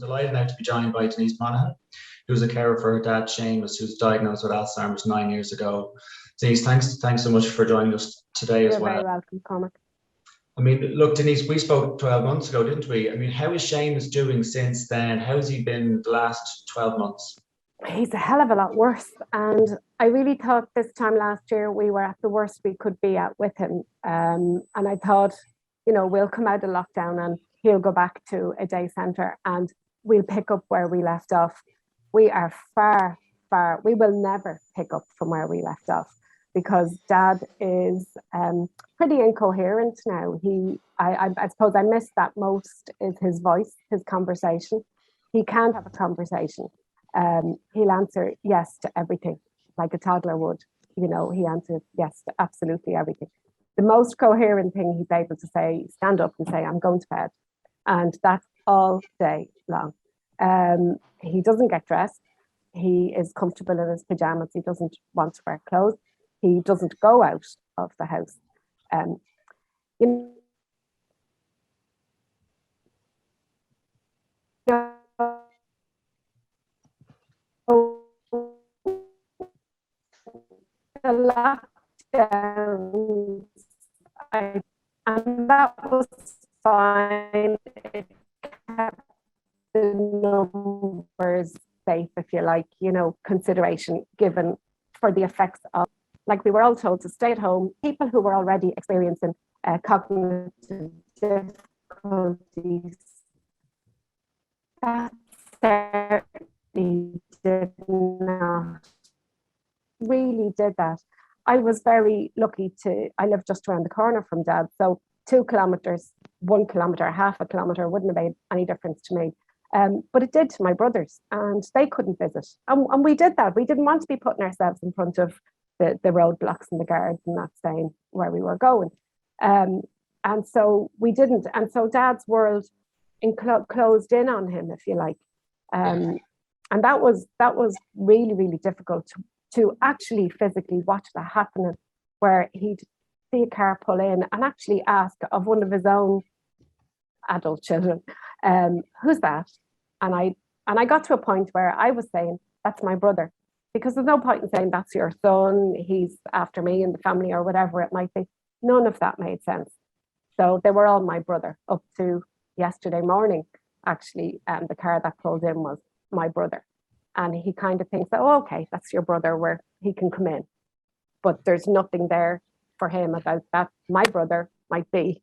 delighted now to be joined by Denise Monahan, who's a carer for her dad, Seamus, who's diagnosed with Alzheimer's 9 years ago. Denise, thanks so much for joining us today as well. You're very welcome, Cormac. I mean, look, Denise, we spoke 12 months ago, didn't we? I mean, how is Seamus doing since then? How's he been the last 12 months? He's a hell of a lot worse. And I really thought this time last year we were at the worst we could be at with him. And I thought, we'll come out of lockdown and he'll go back to a day centre and we'll pick up where we left off. We are far, we will never pick up from where we left off because Dad is pretty incoherent now. I suppose I missed that most is his voice, his conversation. He can't have a conversation. He'll answer yes to everything, like a toddler would. He answers yes to absolutely everything. The most coherent thing he's able to say, stand up and say, I'm going to bed. And that's all day long. He doesn't get dressed. He is comfortable in his pajamas. He doesn't want to wear clothes. He doesn't go out of the house. The lockdowns, and that was fine. It kept the numbers safe, if you like, consideration given for the effects of, like we were all told to stay at home. People who were already experiencing cognitive difficulties, that certainly did not really did that. I was very lucky I live just around the corner from Dad, so 2 kilometres, 1 kilometre, half a kilometre wouldn't have made any difference to me. But it did to my brothers, and they couldn't visit. And we did that. We didn't want to be putting ourselves in front of the roadblocks and the guards and not saying where we were going. And so we didn't. And so Dad's world closed in on him, if you like. And that was really, really difficult to actually physically watch that happening, where he'd see a car pull in and actually ask of one of his own adult children, who's that? And I got to a point where I was saying, that's my brother, because there's no point in saying that's your son, he's after me in the family or whatever it might be. None of that made sense. So they were all my brother up to yesterday morning. Actually, the car that pulled in was my brother. And he kind of thinks, oh, okay, that's your brother, where he can come in. But there's nothing there for him about that. My brother might be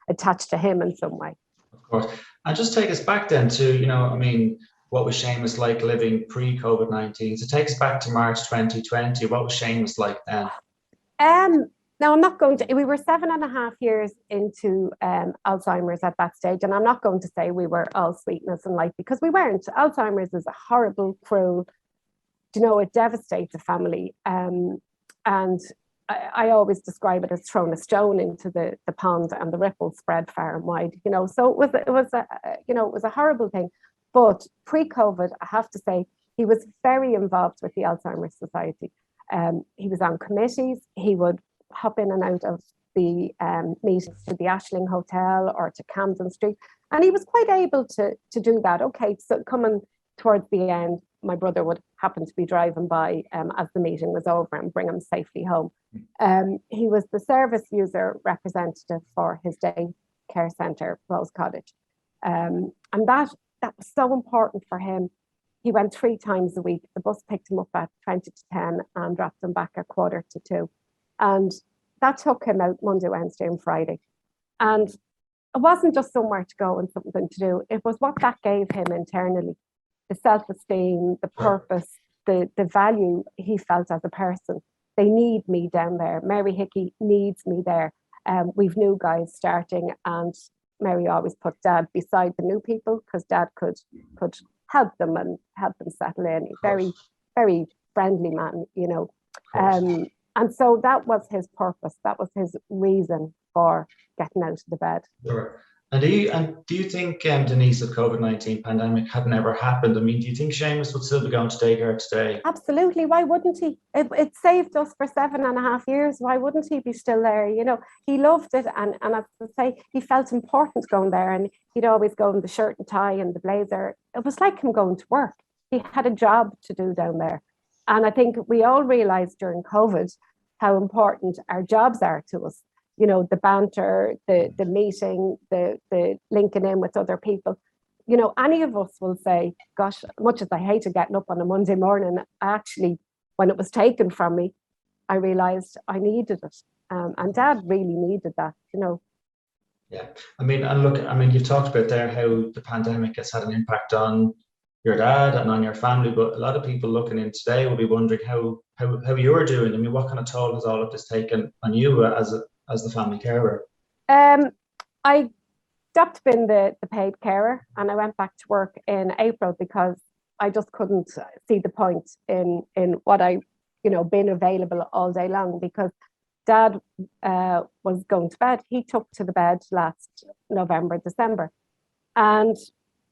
attached to him in some way. Of course. And just take us back then to, what was Seamus like living pre-COVID-19? So take us back to March 2020. What was Seamus like then? Now, I'm not going to, we were 7.5 years into Alzheimer's at that stage, and I'm not going to say we were all sweetness and light, because we weren't. Alzheimer's is a horrible, cruel, it devastates a family. And I always describe it as throwing a stone into the pond and the ripples spread far and wide, so it was a horrible thing. But pre-COVID, I have to say, he was very involved with the Alzheimer Society. He was on committees. He would hop in and out of the meetings to the Ashling Hotel or to Camden Street. And he was quite able to do that. Okay, so coming towards the end, my brother would happen to be driving by as the meeting was over and bring him safely home. He was the service user representative for his day care centre, Rose Cottage. And that was so important for him. He went 3 times a week. The bus picked him up at 20 to 10 and dropped him back at 1:45. And that took him out Monday, Wednesday and Friday. And it wasn't just somewhere to go and something to do. It was what that gave him internally. The self-esteem, the purpose, the value he felt as a person. They need me down there. Mary Hickey needs me there. We've new guys starting, and Mary always put Dad beside the new people because Dad could help them and help them settle in. Very, very friendly man, and so that was his purpose. That was his reason for getting out of the bed. Sure. And do you think, Denise, if COVID-19 pandemic had never happened, I mean, do you think Seamus would still be going to daycare today? Absolutely. Why wouldn't he? It saved us for 7.5 years. Why wouldn't he be still there? He loved it. And as I say, he felt important going there. And he'd always go in the shirt and tie and the blazer. It was like him going to work. He had a job to do down there. And I think we all realized during COVID how important our jobs are to us. The banter, the meeting, the linking in with other people. Any of us will say, gosh, much as I hated getting up on a Monday morning, actually, when it was taken from me, I realized I needed it. And Dad really needed that. Yeah. I mean, and look, I mean, you've talked about there how the pandemic has had an impact on your dad and on your family, but a lot of people looking in today will be wondering how you're doing. I mean, what kind of toll has all of this taken on you as the family carer? I stopped being the paid carer and I went back to work in April because I just couldn't see the point in what being available all day long, because Dad was going to bed. He took to the bed last November, December. And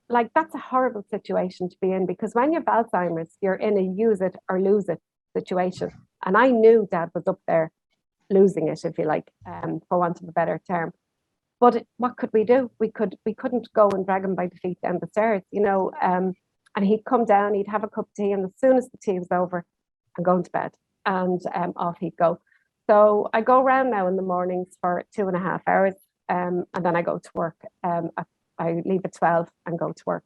that's a horrible situation to be in, because when you have Alzheimer's, you're in a use it or lose it situation. And I knew Dad was up there losing it, if you like, for want of a better term. But what could we do? We couldn't go and drag him by the feet down the stairs, and he'd come down, he'd have a cup of tea, and as soon as the tea was over, I'm going to bed, and off he'd go. So I go around now in the mornings for 2.5 hours, and then I go to work. I leave at 12 and go to work,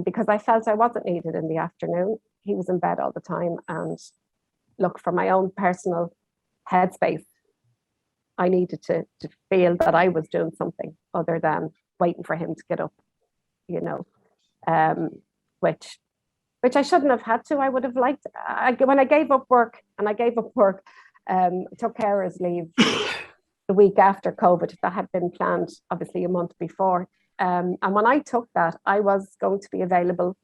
because I felt I wasn't needed in the afternoon. He was in bed all the time, and look, for my own personal headspace, I needed to feel that I was doing something other than waiting for him to get up, which I shouldn't have had to. I would have liked, when I gave up work, took carers leave the week after COVID, that had been planned obviously a month before. And when I took that, I was going to be available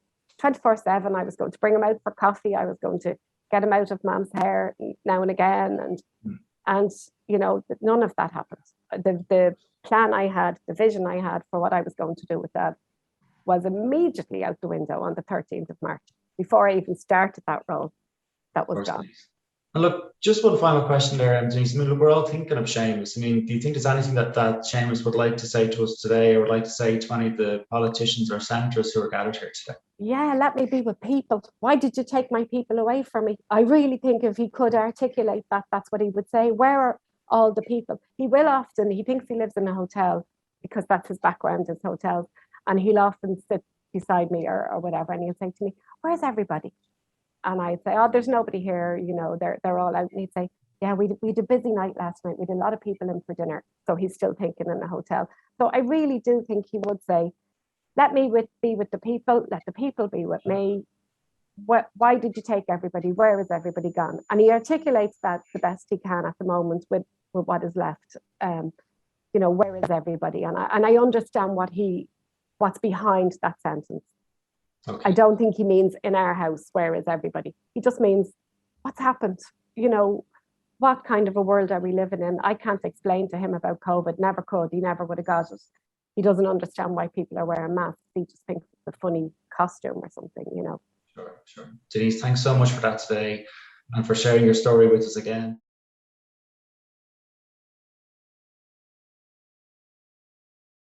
24/7. I was going to bring him out for coffee. I was going to get him out of Mom's hair now and again. And none of that happened. The plan I had, the vision I had for what I was going to do with Dad was immediately out the window on the 13th of March. Before I even started that role, that was gone. And look, just one final question there, Denise. I mean, look, we're all thinking of Seamus. I mean, do you think there's anything that Seamus would like to say to us today, or would like to say to any of the politicians or senators who are gathered here today? Yeah, let me be with people. Why did you take my people away from me? I really think if he could articulate that, that's what he would say. Where are all the people? He thinks he lives in a hotel because that's his background, is hotels. And he'll often sit beside me or whatever, and he'll say to me, where's everybody? And I'd say, oh, there's nobody here, they're all out. And he'd say, yeah, we had a busy night last night. We had a lot of people in for dinner. So he's still thinking in the hotel. So I really do think he would say, let me be with the people, let the people be with me. Why did you take everybody? Where is everybody gone? And he articulates that the best he can at the moment with what is left. Where is everybody? And I understand what's behind that sentence. Okay. I don't think he means in our house, where is everybody? He just means what's happened? What kind of a world are we living in? I can't explain to him about COVID, never could. He never would have got it. He doesn't understand why people are wearing masks. He just thinks it's a funny costume or something, Sure. Denise, thanks so much for that today and for sharing your story with us again.